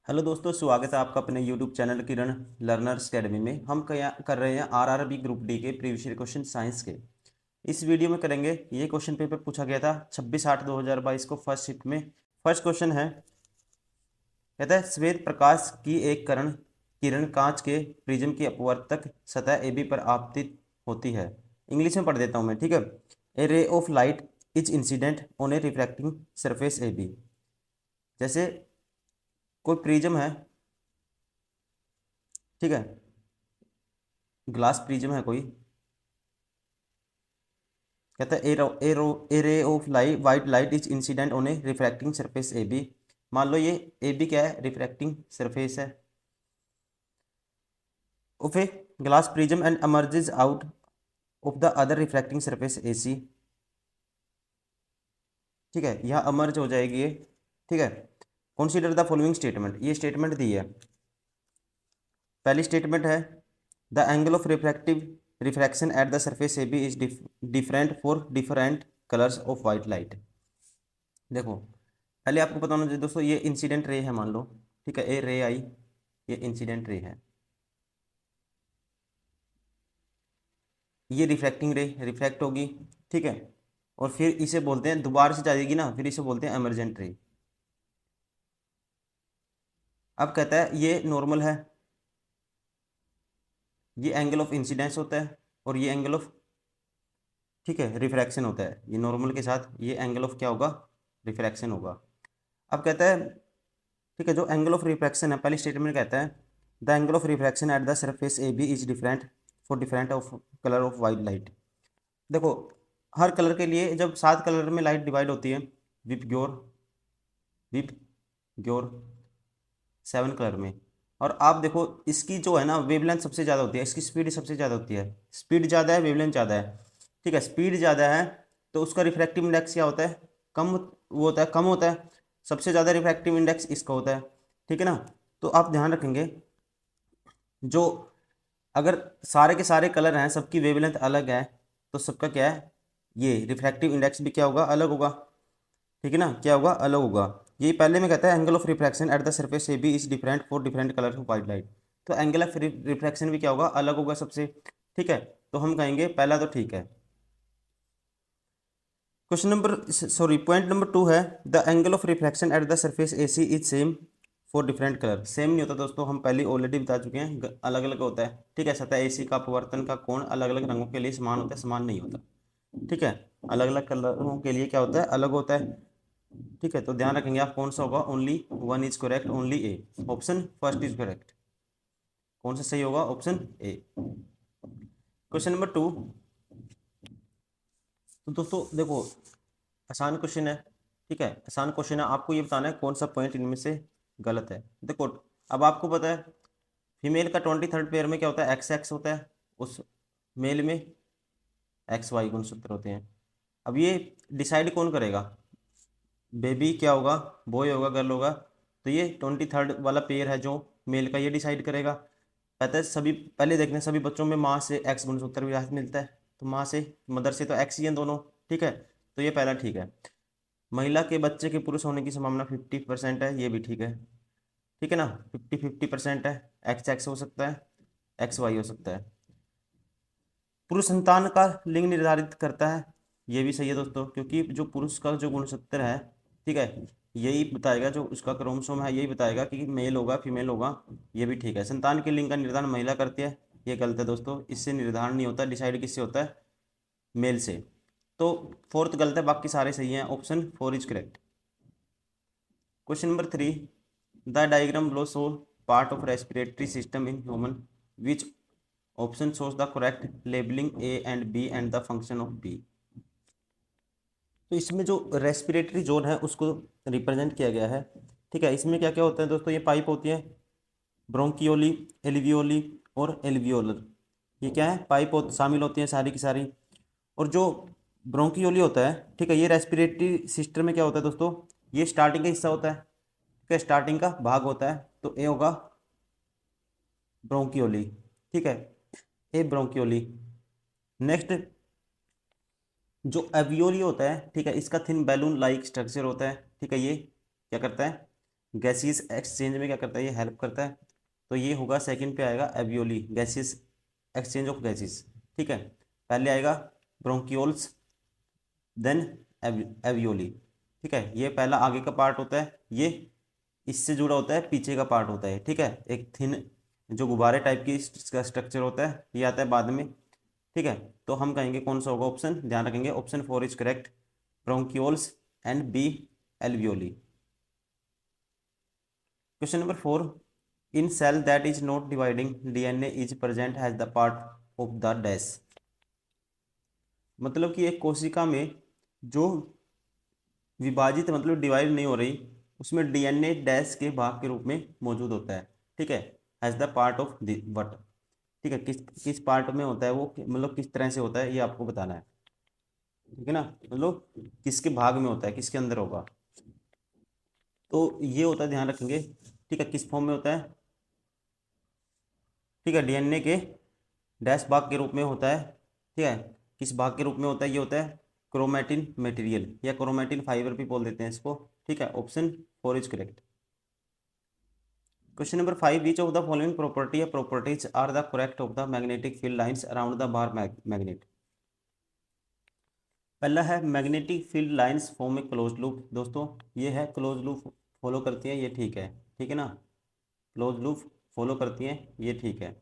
Hello दोस्तों, स्वागत है आपका अपने यूट्यूब चैनल किरण लर्नर्स अकेडमी में। हम कर रहे हैं आरआरबी ग्रुप डी के प्रीवियस ईयर क्वेश्चन साइंस के। इस वीडियो में करेंगे, ये क्वेश्चन पेपर पूछा गया था 26/8/2022 को फर्स्ट शिफ्ट में। फर्स्ट क्वेश्चन है, कहता है श्वेत प्रकाश की एक किरण किरण कांच के प्रिज्म की अपवर्तक सतह ए बी पर आपतित होती है। इंग्लिश में पढ़ देता हूँ मैं, ठीक है। A ray of light is incident on a refracting surface A B. जैसे कोई प्रिज्म है, ठीक है, ग्लास प्रिज्म है कोई। कहता है a ray of light white light is incident on a refracting surface A B. मान लो ये ए बी क्या है, रिफ्रैक्टिंग सरफेस है of a glass prism and emerges out of the other refracting surface A C. ठीक है, यहाँ emerge हो जाएगी ये। ठीक है, कंसीडर द फॉलोइंग स्टेटमेंट, ये स्टेटमेंट दी है। पहली स्टेटमेंट है the angle of refraction at the surface A B is different for different colours of white light. देखो, पहले आपको पता होना चाहिए दोस्तों, ये इंसिडेंट रे है मान लो, ठीक है, ए रे आई, ये इंसिडेंट रे है, ये रिफ्रैक्टिंग रे रिफ्रैक्ट होगी, ठीक है। और फिर इसे बोलते हैं, दोबारा से जाएगी ना, फिर इसे बोलते हैं एमरजेंट रे। अब कहता है ये नॉर्मल है, ये एंगल ऑफ इंसिडेंस होता है, और ये एंगल ऑफ, ठीक है, रिफ्रैक्शन होता है। ये नॉर्मल के साथ ये एंगल ऑफ क्या होगा, रिफ्रैक्शन होगा। अब कहता है, ठीक है, जो एंगल ऑफ रिफ्रैक्शन है, पहली स्टेटमेंट कहता है the angle of refraction at the surface A B is different for different of colour of white light. देखो, हर कलर के लिए जब 7 कलर में लाइट डिवाइड होती है, विप ग्योर विप ग्योर 7 कलर में, और आप देखो इसकी जो है ना वेवलेंथ सबसे ज़्यादा होती है, इसकी स्पीड सबसे ज़्यादा होती है। स्पीड ज़्यादा है, वेवलेंथ ज़्यादा है, ठीक है। स्पीड ज़्यादा है तो उसका रिफ्रैक्टिव इंडेक्स क्या होता है, कम वो होता है, कम होता है। सबसे ज़्यादा रिफ्रैक्टिव इंडेक्स इसका होता है, ठीक है ना। तो आप ध्यान रखेंगे, जो अगर सारे के सारे कलर हैं, सबकी वेवलेंथ अलग है, तो सबका क्या है, ये रिफ्रैक्टिव इंडेक्स भी क्या होगा, अलग होगा, ठीक है ना। क्या होगा, अलग होगा। यही पहले में कहता है angle of refraction at the surface A B is different for different colour of white light. तो एंगल ऑफ रिफ्रैक्शन भी क्या होगा, अलग होगा सबसे, ठीक है। तो हम कहेंगे पहला तो ठीक है। Question number, sorry, point number 2 है the angle of refraction at the surface A C is same for different colour. Same नहीं होता दोस्तों, हम पहले ऑलरेडी बता चुके हैं, अलग अलग होता है, ठीक है। सतह ए सी का अपवर्तन का कोण अलग अलग रंगों के लिए समान होता है, समान नहीं होता, ठीक है। अलग अलग कलरों के लिए क्या होता है, अलग होता है, ठीक है। तो ध्यान रखेंगे आप, कौन सा होगा, only one is correct, only A, option first is correct. कौन सा सही होगा, ऑप्शन ए। क्वेश्चन नंबर 2, तो दोस्तों देखो, आसान क्वेश्चन है, ठीक है, आसान क्वेश्चन है। आपको ये बताना है कौन सा पॉइंट इनमें से गलत है। देखो, अब आपको पता है फीमेल का 23rd पेयर में क्या होता है, एक्स एक्स होता है, उस मेल में एक्स वाई गुणसूत्र होते हैं। अब ये डिसाइड कौन करेगा, बेबी क्या होगा, बॉय होगा, गर्ल होगा। तो ये 23rd वाला पेयर है जो मेल का, ये डिसाइड करेगा। कहता है सभी, पहले देखने सभी बच्चों में माँ से एक्स गुणसूत्र विरासत मिलता है, तो माँ से, मदर से तो एक्स ही हैं दोनों, ठीक है। तो ये पहला ठीक है। महिला के बच्चे के पुरुष होने की संभावना 50% है, ये भी ठीक है, ठीक है ना। 50-50% है, एक्स एक्स हो सकता है, एक्स वाई हो सकता है। पुरुष संतान का लिंग निर्धारित करता है, ये भी सही है दोस्तों, क्योंकि जो पुरुष का जो गुणसूत्र है, ठीक है, यही बताएगा, जो उसका क्रोमोसोम है यही बताएगा कि मेल होगा फीमेल होगा, ये भी ठीक है। संतान के लिंग का निर्धारण महिला करती है, ये गलत है दोस्तों, इससे निर्धारण नहीं होता, डिसाइड किससे होता है, मेल से। तो फोर्थ गलत है, बाकी सारे सही हैं, option 4 is correct. Question number 3, the diagram below show part of respiratory system in human, which option shows the correct labeling A and B and the function of B। तो इसमें जो रेस्पिरेटरी जोन है उसको represent किया गया है, ठीक है। इसमें क्या क्या होता है दोस्तों, ये पाइप होती है, ब्रोंकियोली, एल्वियोली और एल्वियोलर, ये क्या है, पाइप शामिल होती हैं सारी की सारी। और जो ब्रोंकियोली होता है, ठीक है, ये रेस्पिरेटरी सिस्टम में क्या होता है दोस्तों, ये स्टार्टिंग का हिस्सा होता है, ठीक है, स्टार्टिंग का भाग होता है। तो ए होगा ब्रोंकियोली, ठीक है, ए ब्रोंकियोली। नेक्स्ट, जो एवियोली होता है, ठीक है, इसका थिन बैलून लाइक स्ट्रक्चर होता है, ठीक है, ये क्या करता है, गैसियस एक्सचेंज में क्या करता है, ये हेल्प करता है। तो ये होगा सेकंड पे आएगा एवियोली, गैसियस एक्सचेंज ऑफ गैसेस। ठीक है, पहले आएगा ब्रोंकियोल्स, देन एवियोली। ठीक है, ये पहला आगे का पार्ट होता है, ये इससे जुड़ा होता है, पीछे का पार्ट होता है। ठीक है, एक थिन जो गुब्बारे टाइप की इसका स्ट्रक्चर होता है, ये आता है बाद में। ठीक है, तो हम कहेंगे कौन सा होगा ऑप्शन, ध्यान रखेंगे option 4 is correct, bronchioles and B alveoli. Question number 4, in cell that is not dividing DNA is present as the part of the dash. मतलब कि एक कोशिका में जो विभाजित मतलब डिवाइड नहीं हो रही, उसमें डीएनए डैश के भाग के रूप में मौजूद होता है। ठीक है, has the part of what. ठीक है, किस किस पार्ट में होता है वो, मतलब किस तरह से होता है ये आपको बताना है। ठीक है ना, मतलब किसके भाग में होता है, किसके अंदर होगा, तो ये होता है, ध्यान रखेंगे। ठीक है, किस फॉर्म में होता है, ठीक है, डीएनए के डैश भाग के रूप में होता है। ठीक है, किस भाग के रूप में होता है, ये होता है क्रोमैटिन मटेरियल या क्रोमैटिन फाइबर भी बोल देते हैं इसको। ठीक है, option 4 is correct. Question number 5, which of the following property या properties are the correct of the magnetic field lines around the bar magnet. पहला है magnetic field lines form a close loop. दोस्तों ये है क्लोज लूप फॉलो करती है, ये ठीक है। ठीक है ना, क्लोज लूप फॉलो करती है, ये ठीक है।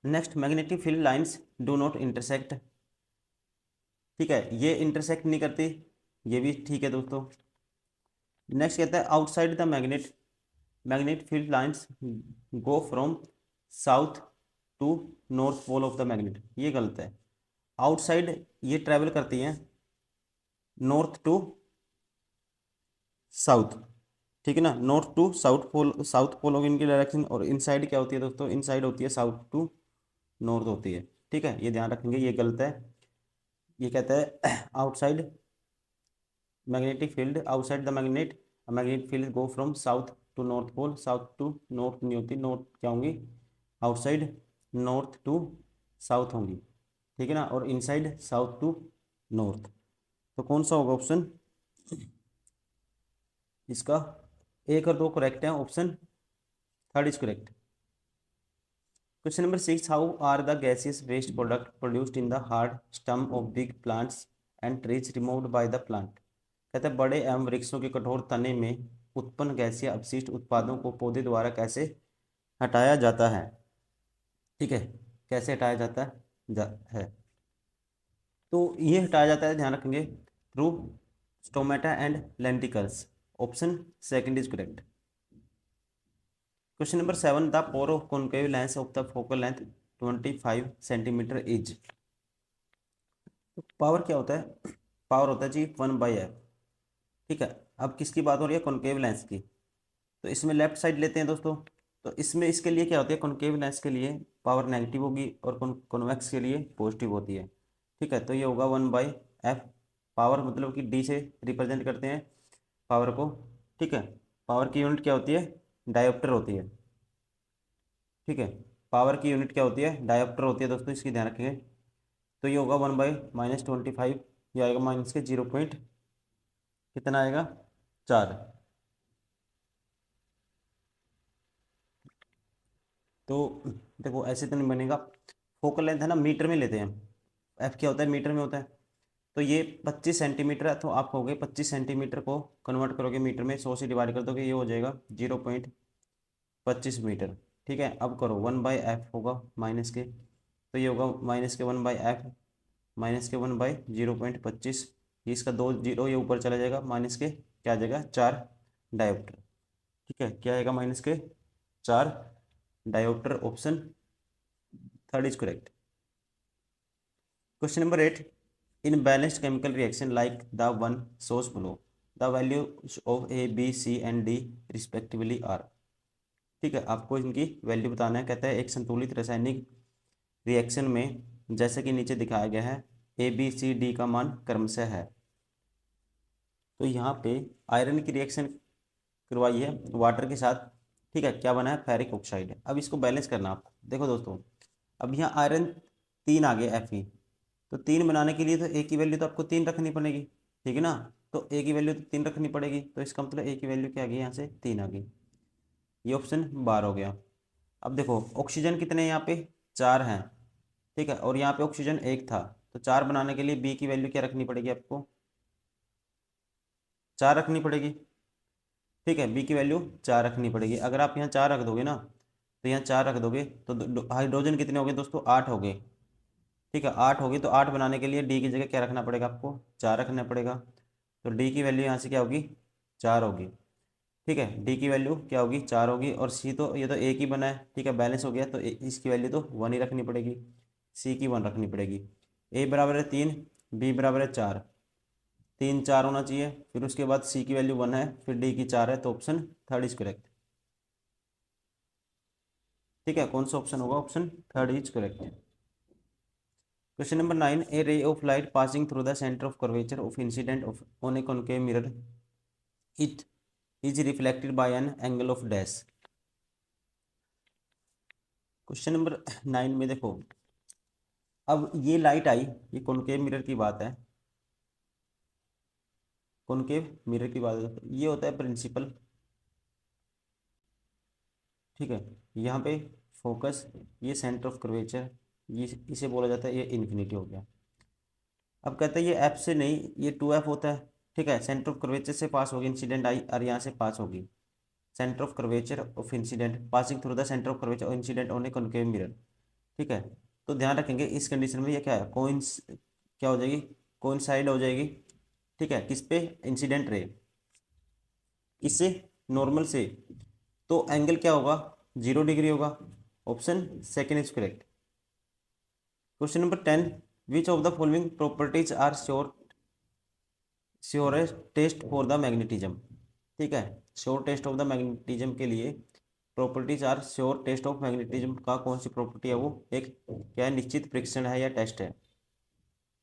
Next, magnetic field lines do not intersect. ठीक है, ये इंटरसेक्ट नहीं करती, ये भी ठीक है दोस्तों। नेक्स्ट कहता है outside the magnet, magnet field lines go from south to north pole of the magnet, ये गलत है। आउटसाइड ये ट्रेवल करती हैं नॉर्थ टू साउथ। ठीक है ना, north to south pole, south pole होगी इनकी डायरेक्शन, और इनसाइड क्या होती है दोस्तों, इनसाइड होती है साउथ टू नॉर्थ होती है। ठीक है, ये ध्यान रखेंगे, ये गलत है। ये कहता है outside magnetic field, outside the magnet magnetic field go from south to north pole, south to north नहीं होती, नॉर्थ क्या होंगी, आउटसाइड नॉर्थ टू साउथ होंगी। ठीक है ना, और इनसाइड साउथ टू नॉर्थ। तो कौन सा होगा ऑप्शन इसका, एक और दो करेक्ट है, option 3 is correct. Question number 6, how are the gaseous waste product produced in the hard stem of big plants and trees removed by the plant. कहते हैं बड़े एवं वृक्षों के कठोर तने में उत्पन्न गैसीय अपशिष्ट उत्पादों को पौधे द्वारा कैसे हटाया जाता है। ठीक है, कैसे हटाया जाता है, तो ये हटाया जाता है, ध्यान रखेंगे, through stomata and lenticels, option 2 is correct. Question number 7, the power of concave lens of the focal length 25 centimetre is. तो पावर क्या होता है, पावर होता है जी 1/f। ठीक है, अब किसकी बात हो रही है, कॉनकेव लेंस की। तो इसमें लेफ्ट साइड लेते हैं दोस्तों, तो इसमें इसके लिए क्या होती है, कॉनकेव लेंस के लिए पावर नेगेटिव होगी और कॉन्वेक्स के लिए पॉजिटिव होती है। ठीक है, तो ये होगा 1/f। पावर मतलब कि डी से रिप्रेजेंट करते हैं पावर को। ठीक है, पावर की यूनिट क्या होती है, डायोप्टर होती है। ठीक है, पावर की यूनिट क्या होती है, डायोप्टर होती है दोस्तों, इसकी ध्यान रखेंगे। तो ये होगा 1/-25, ये आएगा माइनस के 0 पॉइंट कितना आएगा, 4। तो देखो ऐसे तो नहीं बनेगा, फोकल लेंथ है ना, मीटर में लेते हैं, एफ क्या होता है, मीटर में होता है। तो ये 25 सेंटीमीटर है, तो आप कहोगे 25 सेंटीमीटर को कन्वर्ट करोगे मीटर में, 100 से डिवाइड कर दोगे, ये हो जाएगा 0.25 मीटर। ठीक है, अब करो 1/f होगा माइनस के, तो ये होगा माइनस के 1/f, माइनस के 1/0.25, इसका 2 जीरो ये ऊपर चला जाएगा, माइनस के क्या आ जाएगा, 4 डायोप्टर। ठीक है, क्या आएगा, माइनस के 4 dioptre, option 3 is correct. Question number 8, in balanced chemical reaction like the one source below the values of A B C and D respectively are. ठीक है, आपको इनकी वैल्यू बताना है। कहता है एक संतुलित रासायनिक रिएक्शन में जैसे कि नीचे दिखाया गया है, ए बी सी डी का मान क्रमशः है। तो यहाँ पे आयरन की रिएक्शन करवाई है वाटर के साथ। ठीक है, क्या बना है, फेरिक ऑक्साइड। अब इसको बैलेंस करना आपको, देखो दोस्तों, अब यहाँ आयरन 3 आ गया Fe, तो 3 बनाने के लिए तो एक की वैल्यू तो आपको 3 रखनी पड़ेगी। ठीक है ना, तो ए की वैल्यू तो 3 रखनी पड़ेगी, तो इसका मतलब ए की वैल्यू क्या आ गई, यहाँ से 3 आ गई। ये ऑप्शन बार हो गया। अब देखो ऑक्सीजन कितने हैं यहाँ पे, 4 हैं, ठीक है, और यहाँ पे ऑक्सीजन 1 था, तो 4 बनाने के लिए बी की वैल्यू क्या रखनी पड़ेगी आपको, 4 रखनी पड़ेगी, ठीक है, बी की वैल्यू 4 रखनी पड़ेगी। अगर आप यहाँ 4 रख दोगे ना, तो यहाँ 4 रख दोगे तो हाइड्रोजन कितने हो गए दोस्तों, 8 हो गए, ठीक है, 8 हो गई। तो 8 बनाने के लिए डी की जगह क्या रखना पड़ेगा आपको, 4 रखना पड़ेगा। तो डी की वैल्यू यहाँ से क्या होगी, 4 होगी, ठीक है, डी की वैल्यू क्या होगी, 4 होगी। और सी तो ये तो एक ही बना है, ठीक है, बैलेंस हो गया, तो इसकी वैल्यू तो 1 ही रखनी पड़ेगी, सी की 1 रखनी पड़ेगी। ए बराबर है 3, बी बराबर है 4, 3 4 होना चाहिए, फिर उसके बाद सी की वैल्यू 1 है, फिर डी की 4 है, तो ऑप्शन थर्ड इज करेक्ट, ठीक है, कौन सा ऑप्शन होगा, option third is correct. Question number 9, A ray of light passing through the centre of curvature of incident of on A concave mirror, it is reflected by an angle of dash. Question number 9 में देखो, अब ये light आई, ये concave mirror की बात है, concave mirror की बात है, ये होता है प्रिंसिपल, ठीक है, यहाँ पे फोकस, ये सेंटर ऑफ कर्वेचर, ये इसे बोला जाता है, ये इन्फिनिटी हो गया। अब कहते हैं ये एफ से नहीं, ये 2F होता है, ठीक है, सेंटर ऑफ कर्वेचर से पास होगी, इंसिडेंट आई और यहाँ से पास होगी, centre of curvature of incident passing through the centre of curvature of incident on A concave mirror, ठीक है। तो ध्यान रखेंगे इस कंडीशन में ये क्या है, कोइंस क्या हो जाएगी, कोइंसाइड हो जाएगी, ठीक है, किस पे, इंसिडेंट रे, इससे, नॉर्मल से, तो एंगल क्या होगा, 0 डिग्री होगा, option second is correct. Question number 10, which of the following properties are surest test for the magnetism, ठीक है, sure test of the magnetism के लिए properties are sure test of magnetism का कौन सी प्रॉपर्टी है, वो एक क्या है, निश्चित परीक्षण है या टेस्ट है,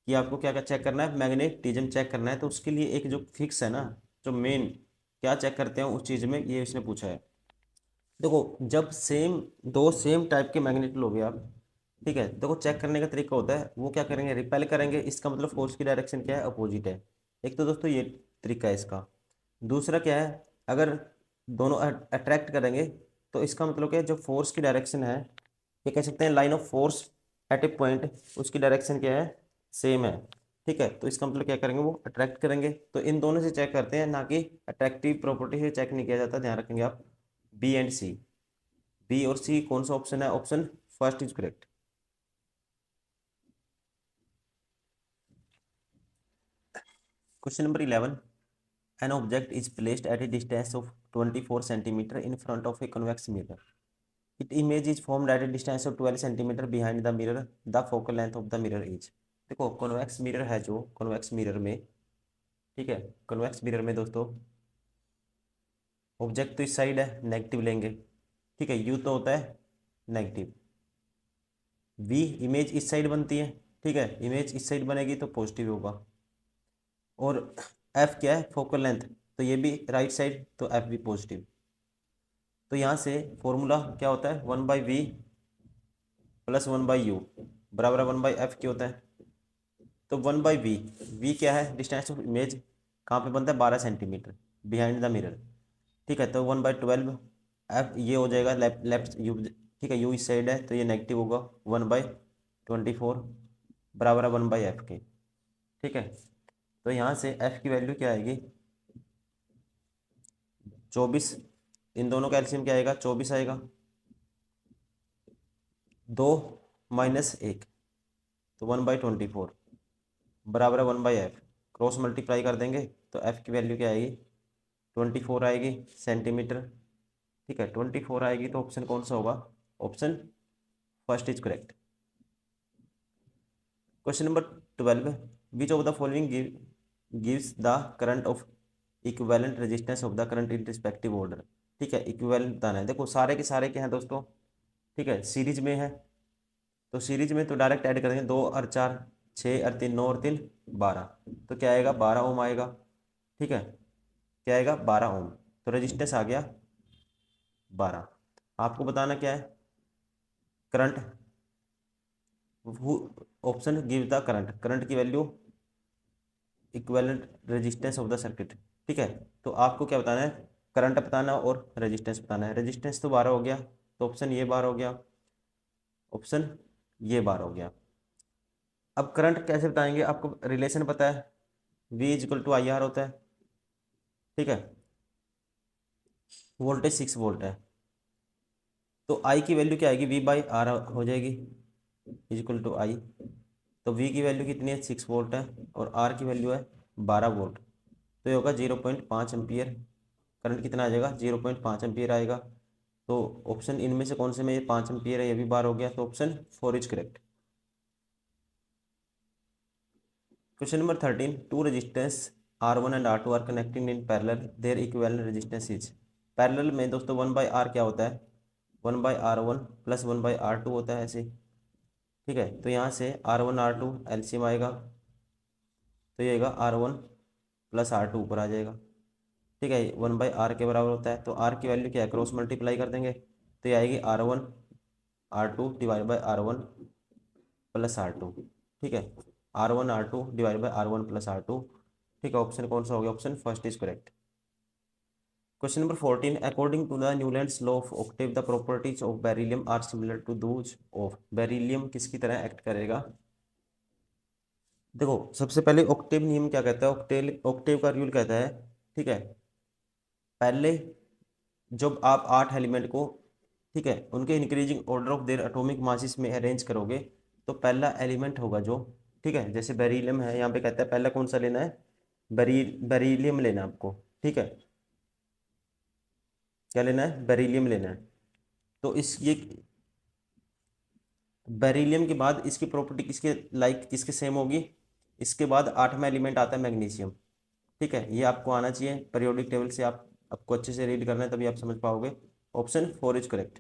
कि आपको क्या क्या चेक करना है, मैग्नेटिज्म चेक करना है, तो उसके लिए एक जो फिक्स है ना, जो मेन क्या चेक करते हैं उस चीज़ में, ये इसने पूछा है। देखो जब दो सेम टाइप के मैग्नेट लोगे आप, ठीक है, देखो चेक करने का तरीका होता है, वो क्या करेंगे, रिपेल करेंगे, इसका मतलब फोर्स की डायरेक्शन क्या है, अपोजिट है। एक तो दोस्तों ये तरीका है इसका। दूसरा क्या है, अगर दोनों अट्रैक्ट करेंगे, तो इसका मतलब क्या है, जो फोर्स की डायरेक्शन है, ये कह सकते हैं line of force at A point, उसकी डायरेक्शन क्या है, सेम है, ठीक है, तो इसका मतलब क्या करेंगे, वो अट्रैक्ट करेंगे। तो इन दोनों से चेक करते हैं, ना कि अट्रैक्टिव प्रॉपर्टी से चेक नहीं किया जाता, ध्यान रखेंगे आप। बी एंड सी, बी और सी कौन सा ऑप्शन है, option first is correct. Question number 11, an object is placed at A distance of 24 centimetre in front of a convex mirror, it image is formed at A distance of 12 centimetre behind the mirror, the focal length of the mirror is. देखो convex mirror है, जो convex mirror में, ठीक है, convex mirror में दोस्तों object तो इस साइड है, नेगेटिव लेंगे, ठीक है, यू तो होता है नेगेटिव, वी इमेज इस साइड बनती है, ठीक है, इमेज इस साइड बनेगी तो पॉजिटिव होगा, और एफ क्या है, फोकल लेंथ, तो ये भी राइट साइड, तो एफ भी पॉजिटिव। तो यहाँ से फॉर्मूला क्या होता है, 1/v प्लस 1/u बराबर 1/f क्या होता है, तो 1/v, v क्या है, डिस्टेंस ऑफ इमेज, कहाँ पे बनता है, 12 सेंटीमीटर बिहाइंड द मिरर, ठीक है, तो 1/12, एफ ये हो जाएगा लेफ्ट लेफ्ट यू, ठीक है, यू इस साइड है तो ये नेगेटिव होगा, 1/24 बराबर है 1/f के, ठीक है। तो यहाँ से f की वैल्यू क्या आएगी, 24, इन दोनों का एलसीएम क्या आएगा, 24 आएगा, 2 - 1, तो 1/24 बराबर है 1/f, क्रॉस मल्टीप्लाई कर देंगे तो f की वैल्यू क्या आएगी, 24 आएगी सेंटीमीटर, ठीक है, 24 आएगी, तो ऑप्शन कौन सा होगा, option first is correct. Question number 12, which of the following gives the current of equivalent resistance of the current in respective order, ठीक है, इक्विवेलेंट बताना है। देखो सारे के सारे क्या हैं दोस्तों, ठीक है, सीरीज में है, तो सीरीज में तो डायरेक्ट ऐड करेंगे, 2 और 4 6 और 3 9 और 3 12, तो क्या आएगा, 12 ओम आएगा, ठीक है, क्या आएगा, 12 ओम, तो रेजिस्टेंस आ गया 12। आपको बताना क्या है, current, option give the current, current की value equivalent resistance of the circuit. ठीक है, तो आपको क्या बताना है, करंट बताना और रेजिस्टेंस बताना है। रेजिस्टेंस तो 12 हो गया, तो ऑप्शन ये 12 हो गया, ऑप्शन ये 12 हो गया। अब करंट कैसे बताएंगे, आपको रिलेशन पता है, V equal to I R होता है। ठीक है, वोल्टेज 6 वोल्ट है, तो I की वैल्यू क्या आएगी, V बाई आर हो जाएगी, इजिकल टू आई। तो V की वैल्यू कितनी है, 6 वोल्ट है, और R की वैल्यू है 12 वोल्ट, तो ये होगा 0.5 एम्पियर। करंट कितना आ जाएगा, 0.5 एम्पियर आएगा। तो ऑप्शन इनमें से कौन से में ये 5 एम्पियर है, ये भी बार हो गया, तो option 4 is correct. Question number 13, two resistance R1 and R2 are connecting in parallel, their equivalent resistance is. Parallel में दोस्तों 1/R क्या होता है, 1/R1 प्लस 1/R2 होता है ऐसे। ठीक है, तो यहाँ से R1 R2 एलसीएम आएगा, तो ये आएगा R1 प्लस R2 ऊपर आ जाएगा। ठीक है, 1/R के बराबर होता है, तो R की वैल्यू क्या है, क्रॉस मल्टीप्लाई कर देंगे, तो ये आएगी R1 R2 divide by R1 plus R2। ठीक है, R1 R2 divide by R1 plus R2। ठीक है, ऑप्शन कौन सा हो गया, option first is correct. Question number 14, according to the Newlands law of octave the properties of beryllium are similar to those of. Beryllium किसकी तरह act करेगा। देखो सबसे पहले ऑक्टेव नियम क्या कहता है, ऑक्टेव का रूल कहता है, ठीक है, पहले जब आप 8 एलिमेंट को, ठीक है, उनके increasing order of their atomic masses में अरेंज करोगे, तो पहला एलिमेंट होगा जो, ठीक है, जैसे बेरिलियम है, यहाँ पे कहता है पहला कौन सा लेना है, बेरिलियम लेना है आपको। ठीक है, क्या लेना है, बेरिलियम लेना है। तो इस ये बेरिलियम के बाद इसकी प्रॉपर्टी किसके लाइक किसके सेम होगी, इसके बाद 8वां एलिमेंट आता है मैग्नीशियम। ठीक है, ये आपको आना चाहिए पीरियोडिक टेबल से, आप आपको अच्छे से रीड करना है तभी आप समझ पाओगे। Option 4 is correct.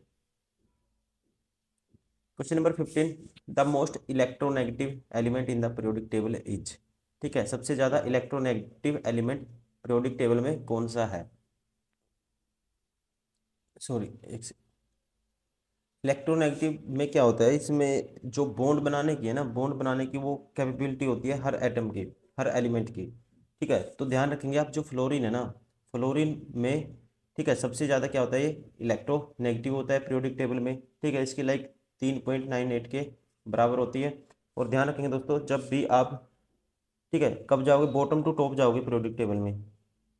Question number 15, the most electronegative element in the periodic table is. ठीक है, सबसे ज्यादा इलेक्ट्रोनेगेटिव एलिमेंट पीरियोडिक टेबल में कौन सा है, सॉरी इलेक्ट्रोनेगेटिव में क्या होता है, इसमें जो बॉन्ड बनाने की है ना, बॉन्ड बनाने की वो कैपेबिलिटी होती है हर एटम की, हर एलिमेंट की। ठीक है, तो ध्यान रखेंगे आप, जो फ्लोरीन है ना, फ्लोरीन में, ठीक है, सबसे ज़्यादा क्या होता है, ये इलेक्ट्रोनेगेटिव होता है पीरियोडिक टेबल में। ठीक है, इसकी लाइक 3.98 के बराबर होती है। और ध्यान रखेंगे दोस्तों, जब भी आप, ठीक है, कब जाओगे, बॉटम टू टॉप जाओगे पीरियोडिक टेबल में,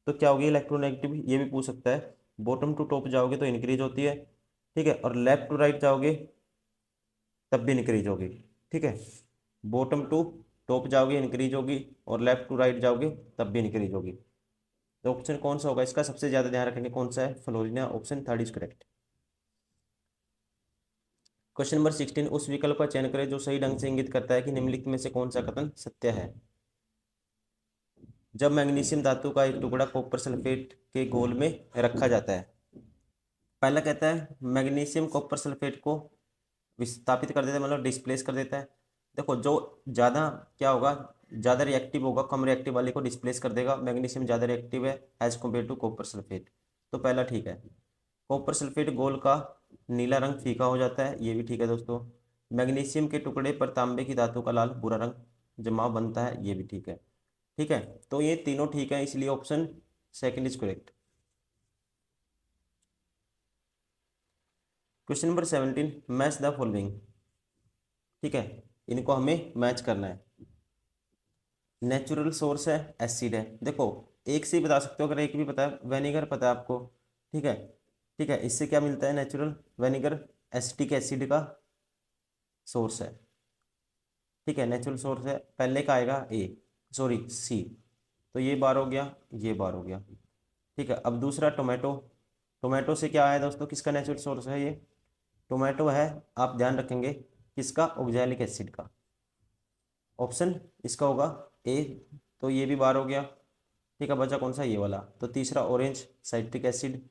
तो क्या होगी, इलेक्ट्रोनेगेटिव, ये भी पूछ सकता है। बॉटम टू टॉप जाओगे तो इंक्रीज होती है, ठीक है, और लेफ्ट टू राइट जाओगे तब भी इंक्रीज होगी। ठीक है, बॉटम टू टॉप जाओगे इंक्रीज होगी, और लेफ्ट टू राइट जाओगे तब भी इंक्रीज होगी। तो ऑप्शन कौन सा होगा इसका, सबसे ज्यादा ध्यान रखेंगे कौन सा है, फ्लोरीना, option 3 is correct. Question number 16, उस विकल्प का चयन करें जो सही ढंग से इंगित करता है कि निम्नलिखित में से कौन सा कथन सत्य है। जब मैग्नीशियम धातु का एक टुकड़ा कॉपर सल्फेट के घोल में रखा जाता है, पहला कहता है मैग्नीशियम कॉपर सल्फेट को विस्थापित कर देता है, मतलब डिस्प्लेस कर देता है। देखो जो ज़्यादा क्या होगा, ज़्यादा रिएक्टिव होगा, कम रिएक्टिव वाले को डिस्प्लेस कर देगा। मैग्नीशियम ज़्यादा रिएक्टिव है as compared to copper sulphate, तो पहला ठीक है। कॉपर सल्फेट गोल का नीला रंग फीका हो जाता है, ये भी ठीक है दोस्तों। मैग्नीशियम के टुकड़े पर तांबे की धातु का लाल भूरा रंग जमाव बनता है, ये भी ठीक है। ठीक है, तो ये तीनों ठीक है, इसलिए option second is correct. Question number 17, match the following. ठीक है, इनको हमें मैच करना है। नेचुरल सोर्स है, एसिड है, देखो एक से ही बता सकते हो, अगर एक भी पता है, वेनेगर पता है आपको। ठीक है, ठीक है, इससे क्या मिलता है, नेचुरल वेनेगर एसिटिक एसिड का सोर्स है। ठीक है, नेचुरल सोर्स है, पहले का आएगा ए, सॉरी सी, तो ये बार हो गया, ये बार हो गया। ठीक है, अब दूसरा टोमेटो, टोमेटो से क्या आया दोस्तों, किसका नेचुरल सोर्स है ये, टोमेटो है, आप ध्यान रखेंगे किसका, ऑक्जेलिक एसिड का। ऑप्शन इसका होगा ए, तो ये भी बार हो गया। ठीक है, बचा कौन सा, ये वाला, तो तीसरा ऑरेंज साइट्रिक एसिड।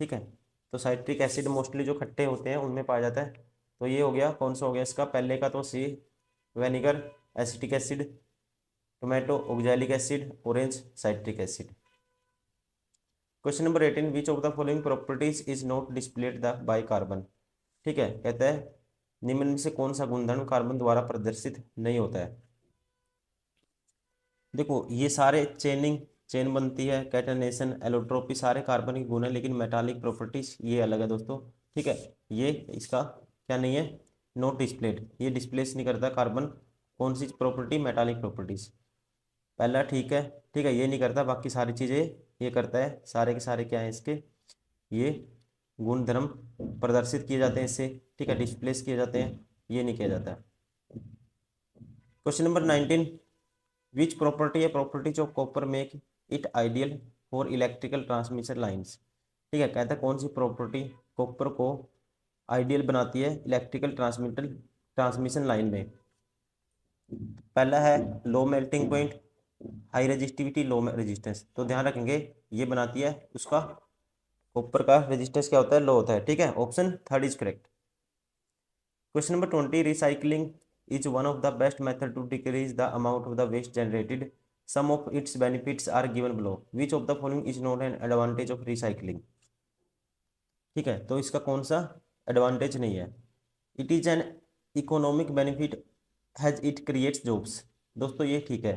ठीक है, तो साइट्रिक एसिड मोस्टली जो खट्टे होते हैं उनमें पाया जाता है, तो ये हो गया, कौन सा हो गया इसका, पहले का तो सी vinegar acetic acid, tomato oxalic acid, orange citric acid. Question number 18, which of the following properties is not displayed the by carbon. ठीक है, कहता है निम्न में से कौन सा गुणधर्म कार्बन द्वारा प्रदर्शित नहीं होता है। देखो ये सारे चेन बनती है, कैटनेशन, एलोट्रोपी, सारे कार्बन के गुण है, लेकिन मेटालिक प्रॉपर्टीज ये अलग है दोस्तों। ठीक है, ये इसका क्या नहीं है, नॉट डिस्प्लेड, ये डिस्प्लेस नहीं करता कार्बन। कौन सी प्रॉपर्टी, मेटालिक प्रॉपर्टीज, पहला ठीक है। ठीक है, ये नहीं करता, बाकी सारी चीज़ें ये करता है। सारे के सारे क्या है इसके, ये गुण धर्म प्रदर्शित किए जाते हैं इससे। ठीक है, डिस्प्लेस किए जाते हैं, ये नहीं किया जाता। क्वेश्चन नंबर 19, विच प्रॉपर्टी है properties of copper make it ideal for electrical transmission lines. ठीक है, कहता है कौन सी प्रॉपर्टी कॉपर को आइडियल बनाती है इलेक्ट्रिकल ट्रांसमिशन लाइन में। पहला है low melting point, high resistivity, low resistance. तो ध्यान रखेंगे ये बनाती है उसका, कॉपर का रेजिस्टेंस क्या होता है, लो होता है। ठीक है, option third is correct. Question number 20, recycling is one of the best method to decrease the amount of the waste generated. Some of its benefits are given below. Which of the following is not an advantage of recycling? ठीक है, तो इसका कौन सा advantage नहीं है। It is an economic benefit as it creates jobs. दोस्तों ये ठीक है।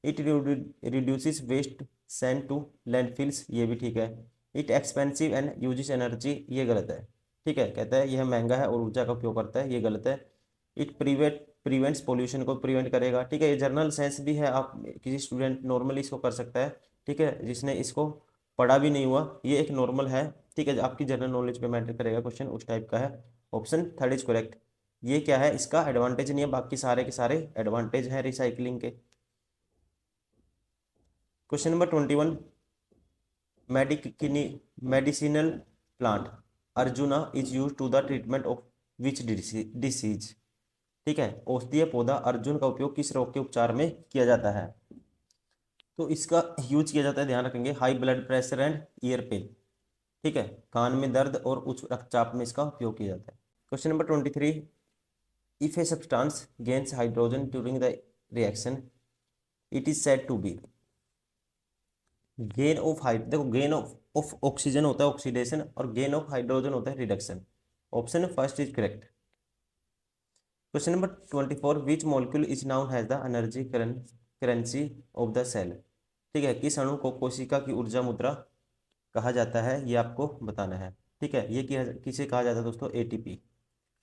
It reduces waste sent to landfills, ये भी ठीक है। It expensive and uses energy, ये गलत है। ठीक है, कहता है यह महंगा है और ऊर्जा का उपयोग करता है, ये गलत है। इट प्रिवेंट्स पोल्यूशन, को प्रिवेंट करेगा। ठीक है, ये जर्नल साइंस भी है, आप किसी स्टूडेंट नॉर्मली इसको कर सकता है। ठीक है, जिसने इसको पढ़ा भी नहीं हुआ, ये एक नॉर्मल है। ठीक है, आपकी जनरल नॉलेज पे मैटर करेगा, क्वेश्चन उस टाइप का है। Option third is correct. ये क्या है, इसका एडवांटेज नहीं है, बाकी सारे के सारे एडवांटेज है रिसाइकलिंग के। Question number 21, medicinal plant Arjuna is use to the treatment of which disease. ठीक है, औषधीय पौधा अर्जुन का उपयोग किस रोग के उपचार में किया जाता है। तो इसका यूज किया जाता है, ध्यान रखेंगे, high blood pressure and ear pain. ठीक है, कान में दर्द और उच्च रक्तचाप में इसका उपयोग किया जाता है। Question number 23, if a substance gains hydrogen during the reaction it is said to be. Gain of hide देखो, गेन ऑफ ऑक्सीजन होता है ऑक्सीडेशन, और गेन ऑफ हाइड्रोजन होता है reduction. Option first is correct. Question number 24, which molecule is known as the energy currency of the cell. ठीक है, किस अणु को कोशिका की ऊर्जा मुद्रा कहा जाता है, ये आपको बताना है। ठीक है, ये किसे कहा जाता है दोस्तों, एटीपी।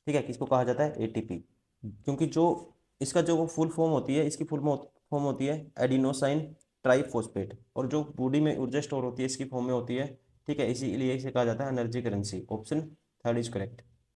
ठीक है, किसको कहा जाता है, एटीपी। क्योंकि जो इसका जो फुल फॉर्म होती है, इसकी फुल फॉर्म होती है एडिनोसाइन ट्राइफॉस्फेट, और जो बॉडी में ऊर्जा स्टोर होती है इसकी फॉर्म में होती है। ठीक है, इसीलिए इसे कहा जाता है energy currency. Option third is correct.